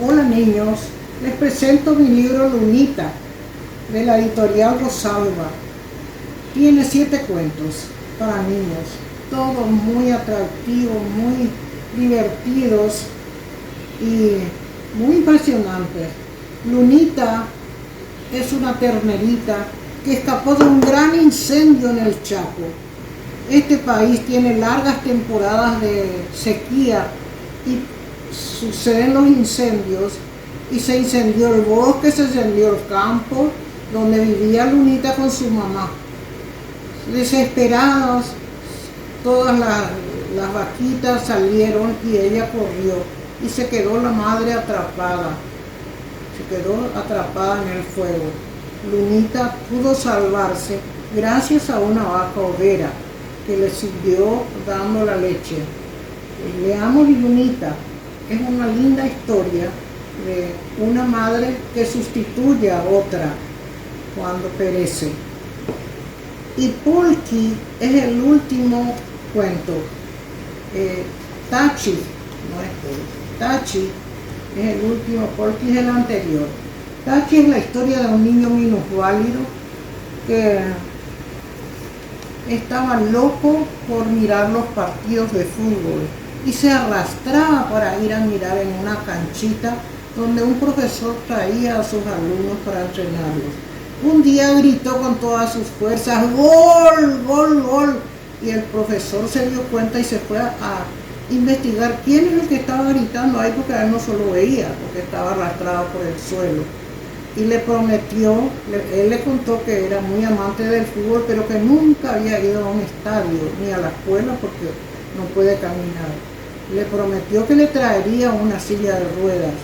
Hola niños, les presento mi libro Lunita, de la editorial Rosalba. Tiene 7 cuentos para niños, todos muy atractivos, muy divertidos y muy impresionantes. Lunita es una ternerita que escapó de un gran incendio en el Chaco. Este país tiene largas temporadas de sequía y suceden los incendios, y se incendió el bosque, se incendió el campo donde vivía Lunita con su mamá. Desesperados, todas las vaquitas salieron y ella corrió y se quedó la madre atrapada. Se quedó atrapada en el fuego. Lunita pudo salvarse gracias a una vaca overa que le siguió dando la leche. Leamos Lunita. Es una linda historia de una madre que sustituye a otra cuando perece. Y Polky es el último cuento. Tachi, no es Polky, Tachi es el último, Polky es el anterior. Tachi es la historia de un niño minusválido que estaba loco por mirar los partidos de fútbol y se arrastraba para ir a mirar en una canchita donde un profesor traía a sus alumnos para entrenarlos. Un día gritó con todas sus fuerzas: ¡Gol! ¡Gol! ¡Gol! Y el profesor se dio cuenta y se fue a investigar quién es el que estaba gritando ahí, porque él no solo veía, porque estaba arrastrado por el suelo. Y le prometió, él le contó que era muy amante del fútbol, pero que nunca había ido a un estadio ni a la escuela porque no puede caminar. Le prometió que le traería una silla de ruedas.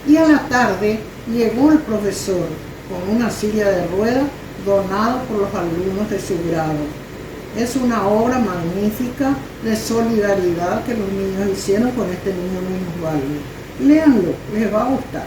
Y a la tarde llegó el profesor con una silla de ruedas donada por los alumnos de su grado. Es una obra magnífica de solidaridad que los niños hicieron con este niño minusválido. Léanlo, les va a gustar.